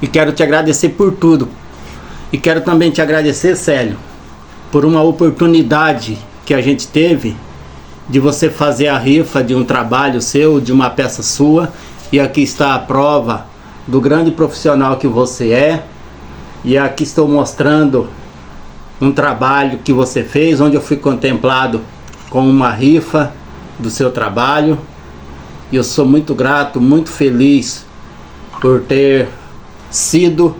e quero te agradecer por tudo. E quero também te agradecer, Célio, por uma oportunidade que a gente teve de você fazer a rifa de um trabalho seu, de uma peça sua. E aqui está a prova do grande profissional que você é. E aqui estou mostrando um trabalho que você fez, onde eu fui contemplado com uma rifa do seu trabalho. E eu sou muito grato, muito feliz por ter sido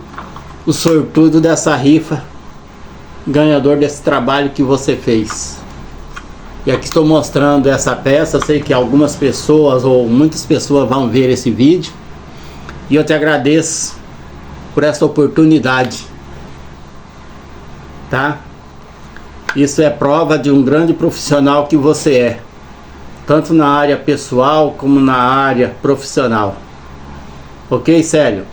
o sortudo dessa rifa, ganhador desse trabalho que você fez. E aqui estou mostrando essa peça. Sei que algumas pessoas ou muitas pessoas vão ver esse vídeo, e eu te agradeço por essa oportunidade, tá? Isso é prova de um grande profissional que você é, tanto na área pessoal como na área profissional. Ok, Célio?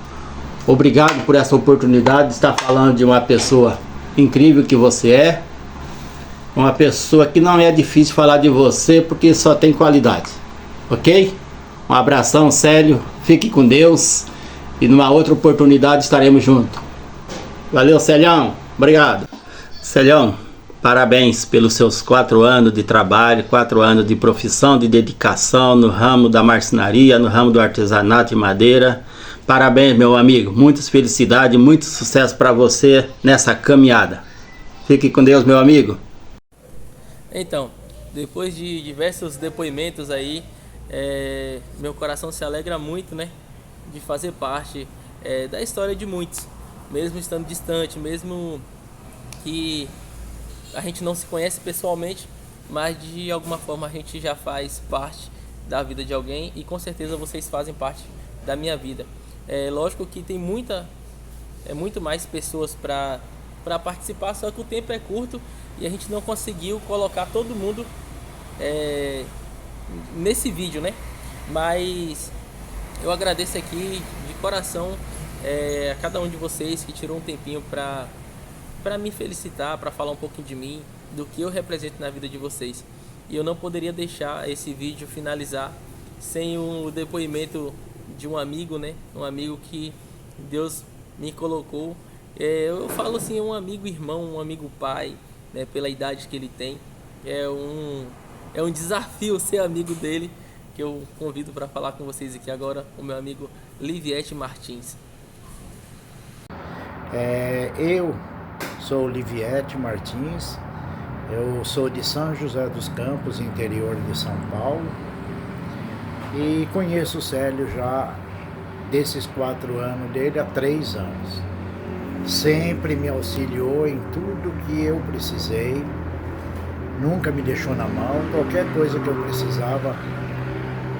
Obrigado por essa oportunidade de estar falando de uma pessoa incrível que você é. Uma pessoa que não é difícil falar de você, porque só tem qualidade. Ok? Um abração, Célio. Fique com Deus. E numa outra oportunidade estaremos juntos. Valeu, Célião. Obrigado. Célião, parabéns pelos seus 4 anos de trabalho, 4 anos de profissão, de dedicação no ramo da marcenaria, no ramo do artesanato de madeira. Parabéns, meu amigo. Muitas felicidades, muito sucesso para você nessa caminhada. Fique com Deus, meu amigo. Então, depois de diversos depoimentos aí, meu coração se alegra muito, né, de fazer parte da história de muitos, mesmo estando distante, mesmo que a gente não se conhece pessoalmente, mas de alguma forma a gente já faz parte da vida de alguém, e com certeza vocês fazem parte da minha vida. Lógico que tem muito mais pessoas para participar, só que o tempo é curto e a gente não conseguiu colocar todo mundo nesse vídeo, né? Mas eu agradeço aqui de coração a cada um de vocês que tirou um tempinho para me felicitar, para falar um pouquinho de mim, do que eu represento na vida de vocês. E eu não poderia deixar esse vídeo finalizar sem o depoimento de um amigo, né? Um amigo que Deus me colocou. Eu falo assim, um amigo irmão, um amigo pai, né? Pela idade que ele tem. É um desafio ser amigo dele, que eu convido para falar com vocês aqui agora, o meu amigo Liviete Martins. Eu sou Liviete Martins, eu sou de São José dos Campos, interior de São Paulo, e conheço o Célio já desses 4 anos dele há 3 anos. Sempre me auxiliou em tudo que eu precisei, nunca me deixou na mão. Qualquer coisa que eu precisava,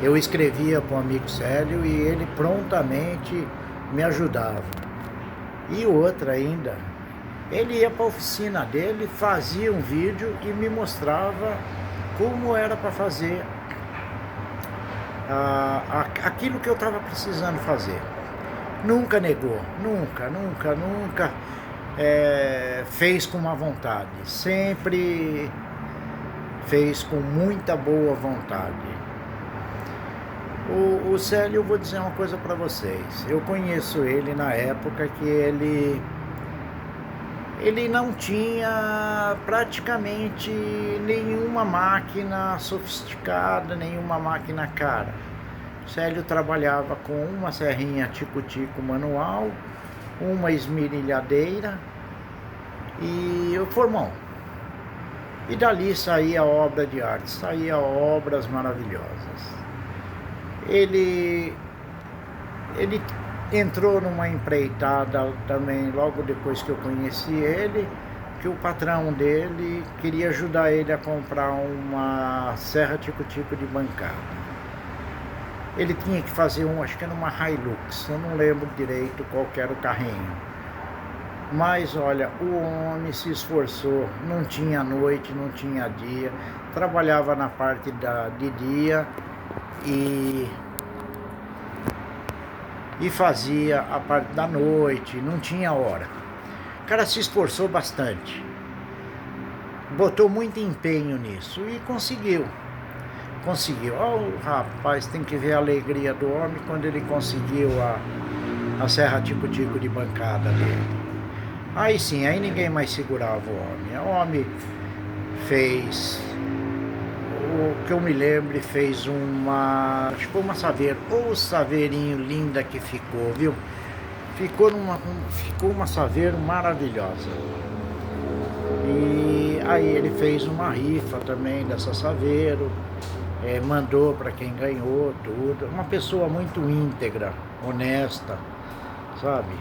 eu escrevia para o amigo Célio e ele prontamente me ajudava. E outra ainda, ele ia para a oficina dele, fazia um vídeo e me mostrava como era para fazer aquilo que eu estava precisando fazer. Nunca negou, nunca fez com má vontade, sempre fez com muita boa vontade. O Célio, eu vou dizer uma coisa para vocês, eu conheço ele na época que ele não tinha praticamente nenhuma máquina sofisticada, nenhuma máquina cara. O Célio trabalhava com uma serrinha tico-tico manual, uma esmerilhadeira e o formão. E dali saía obra de arte, saía obras maravilhosas. Ele entrou numa empreitada também logo depois que eu conheci ele, que o patrão dele queria ajudar ele a comprar uma serra tico-tico de bancada. Ele tinha que fazer acho que era uma Hilux, eu não lembro direito qual que era o carrinho. Mas olha, o homem se esforçou, não tinha noite, não tinha dia, trabalhava na parte de dia e fazia a parte da noite, não tinha hora. O cara se esforçou bastante, botou muito empenho nisso e conseguiu. Oh, rapaz, tem que ver a alegria do homem quando ele conseguiu a serra tico-tico de bancada dele. Aí sim, aí ninguém mais segurava o homem. O homem fez, o que eu me lembro, fez acho que foi uma saveira, o saveirinho linda que ficou, viu? Ficou uma saveira maravilhosa. E aí ele fez uma rifa também dessa saveiro, mandou para quem ganhou tudo. Uma pessoa muito íntegra, honesta, sabe?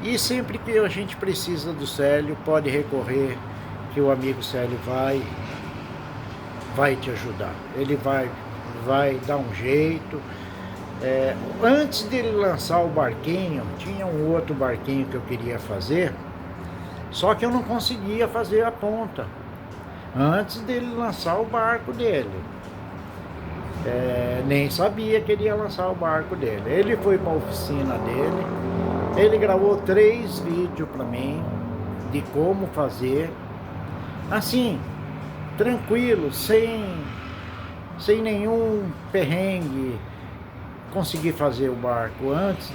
E sempre que a gente precisa do Célio, pode recorrer, que o amigo Célio vai te ajudar. Ele vai dar um jeito. Antes dele lançar o barquinho, tinha um outro barquinho que eu queria fazer, só que eu não conseguia fazer a ponta antes dele lançar o barco dele. Nem sabia que ele ia lançar o barco dele. Ele foi para a oficina dele, ele gravou 3 vídeos para mim de como fazer, assim, tranquilo, sem nenhum perrengue. Consegui fazer o barco antes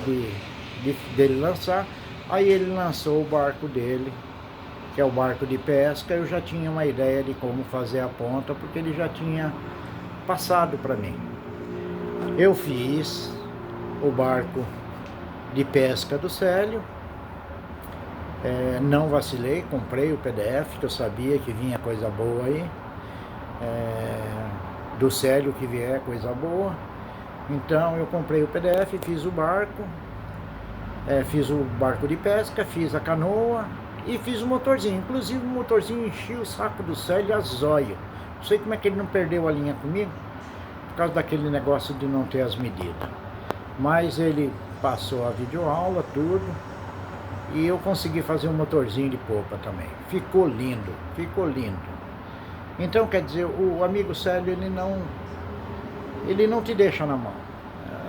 dele lançar. Aí ele lançou o barco dele, que é o barco de pesca. Eu já tinha uma ideia de como fazer a ponta, porque ele já tinha passado para mim. Eu fiz o barco de pesca do Célio, não vacilei, comprei o PDF, que eu sabia que vinha coisa boa aí, do Célio que vier coisa boa. Então eu comprei o PDF, fiz o barco, fiz o barco de pesca, fiz a canoa e fiz o motorzinho. Inclusive o motorzinho enchia o saco do Célio a zóio. Não sei como é que ele não perdeu a linha comigo, por causa daquele negócio de não ter as medidas. Mas ele passou a videoaula, tudo, e eu consegui fazer um motorzinho de popa também. Ficou lindo, ficou lindo. Então, quer dizer, o amigo Célio, ele não te deixa na mão.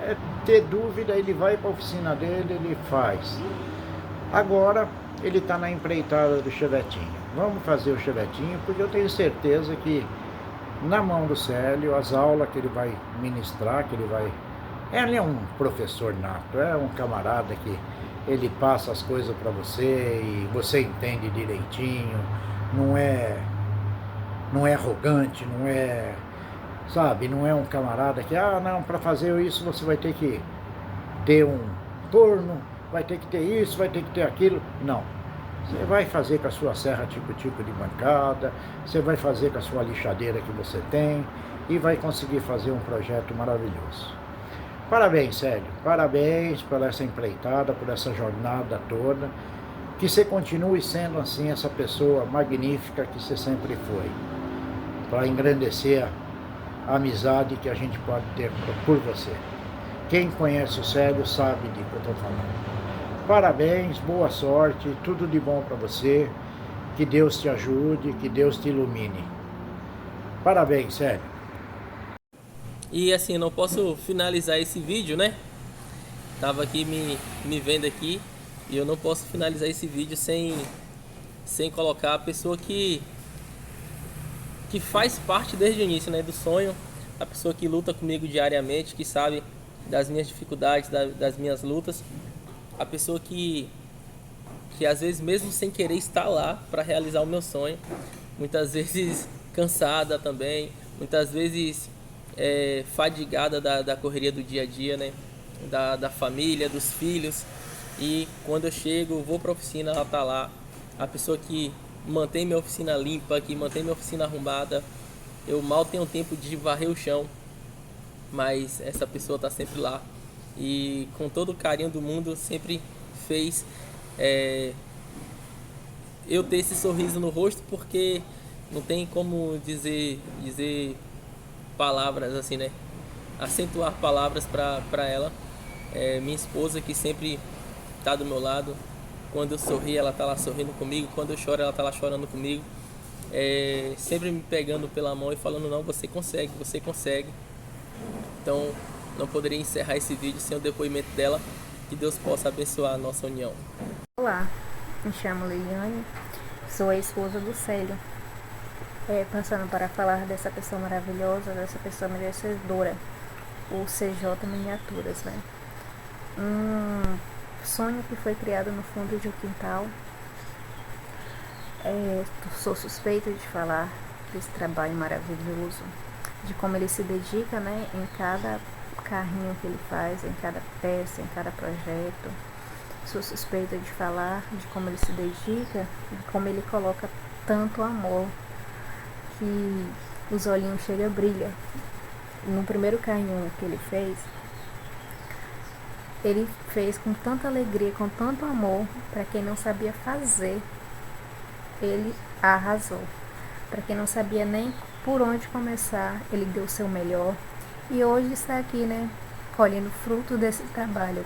É ter dúvida, ele vai para a oficina dele, ele faz. Agora, ele está na empreitada do chevetinho. Vamos fazer o chevetinho, porque eu tenho certeza que na mão do Célio, as aulas que ele vai ministrar, ele é um professor nato, é um camarada que ele passa as coisas para você e você entende direitinho, não é arrogante, não é um camarada que, não, para fazer isso você vai ter que ter um torno, vai ter que ter isso, vai ter que ter aquilo. Não. Você vai fazer com a sua serra tico-tico de bancada, você vai fazer com a sua lixadeira que você tem e vai conseguir fazer um projeto maravilhoso. Parabéns, Célio. Parabéns por essa empreitada, por essa jornada toda. Que você continue sendo assim essa pessoa magnífica que você sempre foi. Para engrandecer a amizade que a gente pode ter por você. Quem conhece o Célio sabe de que eu estou falando. Parabéns, boa sorte, tudo de bom para você. Que Deus te ajude, que Deus te ilumine. Parabéns, Célio. E assim, não posso finalizar esse vídeo, né? Tava aqui me vendo aqui e eu não posso finalizar esse vídeo sem colocar a pessoa que faz parte desde o início, né, do sonho, a pessoa que luta comigo diariamente, que sabe das minhas dificuldades, das minhas lutas, a pessoa que às vezes mesmo sem querer está lá para realizar o meu sonho, muitas vezes cansada também, muitas vezes fadigada da correria do dia a dia, né, da família, dos filhos, e quando eu chego, vou para a oficina, ela está lá, a pessoa que mantém minha oficina limpa, que mantém minha oficina arrumada. Eu mal tenho tempo de varrer o chão, mas essa pessoa está sempre lá e com todo o carinho do mundo sempre fez eu ter esse sorriso no rosto, porque não tem como dizer palavras assim, né? Acentuar palavras para ela. Minha esposa, que sempre está do meu lado. Quando eu sorri, ela tá lá sorrindo comigo. Quando eu choro, ela tá lá chorando comigo. Sempre me pegando pela mão e falando, não, você consegue, você consegue. Então, não poderia encerrar esse vídeo sem o depoimento dela. Que Deus possa abençoar a nossa união. Olá, me chamo Leiliane, sou a esposa do Célio. Passando para falar dessa pessoa maravilhosa, dessa pessoa merecedora, o CJ Miniaturas, né? Um sonho que foi criado no fundo de um quintal. Sou suspeita de falar desse trabalho maravilhoso, de como ele se dedica, né, em cada carrinho que ele faz, em cada peça, em cada projeto. Sou suspeita de falar de como ele se dedica, de como ele coloca tanto amor que os olhinhos chegam a brilhar. No primeiro carrinho que ele fez com tanta alegria, com tanto amor. Para quem não sabia fazer, ele arrasou. Para quem não sabia nem por onde começar, ele deu o seu melhor. E hoje está aqui, né, colhendo fruto desse trabalho.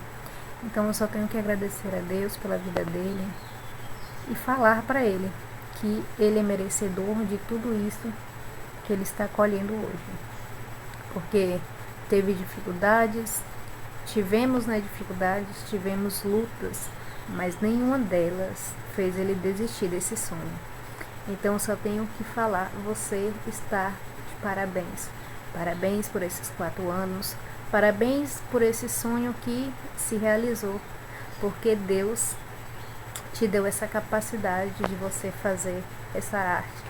Então eu só tenho que agradecer a Deus pela vida dele e falar para ele que ele é merecedor de tudo isso que ele está colhendo hoje. Porque teve dificuldades, tivemos dificuldades, tivemos lutas, mas nenhuma delas fez ele desistir desse sonho. Então eu só tenho que falar, você está de parabéns. Parabéns por esses 4 anos, parabéns por esse sonho que se realizou, porque Deus te deu essa capacidade de você fazer essa arte.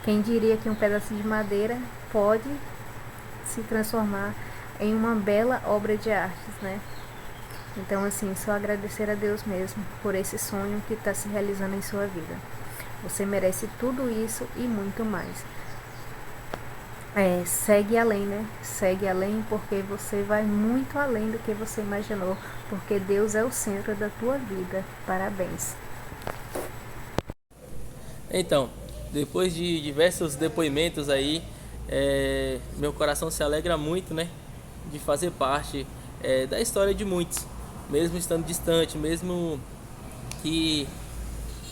Quem diria que um pedaço de madeira pode se transformar em uma bela obra de artes, né? Então, assim, só agradecer a Deus mesmo por esse sonho que está se realizando em sua vida. Você merece tudo isso e muito mais. Segue além, né? Segue além, porque você vai muito além do que você imaginou, porque Deus é o centro da tua vida. Parabéns. Então, depois de diversos depoimentos aí, meu coração se alegra muito, né, de fazer parte da história de muitos, mesmo estando distante, mesmo que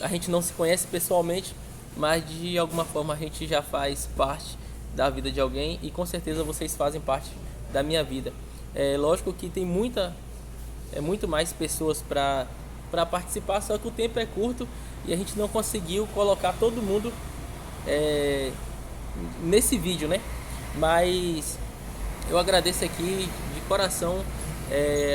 a gente não se conhece pessoalmente, mas de alguma forma a gente já faz parte da vida de alguém e com certeza vocês fazem parte da minha vida. É lógico que tem muito mais pessoas para participar, só que o tempo é curto e a gente não conseguiu colocar todo mundo nesse vídeo, né? Mas eu agradeço aqui de coração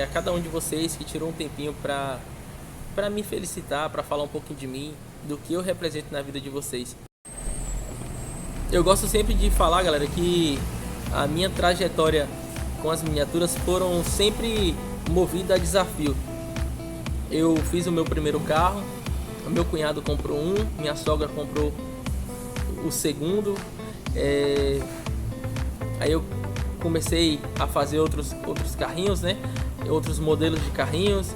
a cada um de vocês que tirou um tempinho para me felicitar, para falar um pouquinho de mim, do que eu represento na vida de vocês. Eu gosto sempre de falar, galera, que a minha trajetória com as miniaturas foram sempre movida a desafio. Eu fiz o meu primeiro carro, o meu cunhado comprou um, minha sogra comprou o segundo, aí eu comecei a fazer outros carrinhos, né? Outros modelos de carrinhos,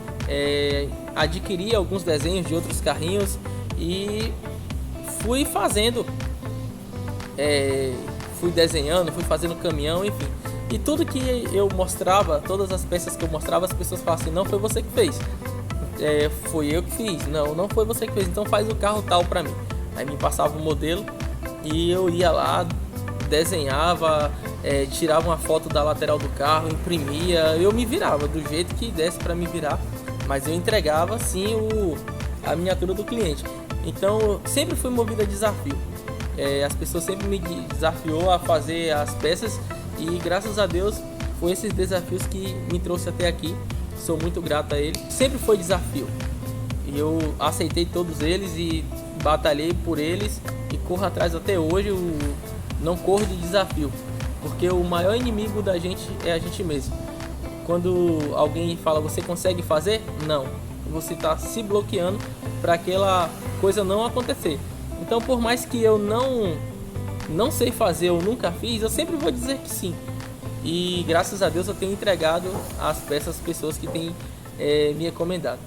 adquiri alguns desenhos de outros carrinhos e fui fazendo, fui desenhando, fui fazendo caminhão, enfim. E tudo que eu mostrava, todas as peças que eu mostrava, as pessoas falavam assim: não foi você que fez, foi eu que fiz. Não foi você que fez, então faz o carro tal pra mim. Aí me passava o modelo e eu ia lá, desenhava, tirava uma foto da lateral do carro, imprimia, eu me virava do jeito que desse para me virar, mas eu entregava sim a miniatura do cliente. Então sempre fui movido a desafio. As pessoas sempre me desafiou a fazer as peças e graças a Deus foi esses desafios que me trouxe até aqui. Sou muito grato a ele. Sempre foi desafio e eu aceitei todos eles e batalhei por eles e corro atrás até hoje. Não corro de desafio, porque o maior inimigo da gente é a gente mesmo. Quando alguém fala você consegue fazer, não, você está se bloqueando para aquela coisa não acontecer. Então, por mais que eu não sei fazer ou nunca fiz, eu sempre vou dizer que sim. E graças a Deus eu tenho entregado as peças às pessoas que têm me encomendado.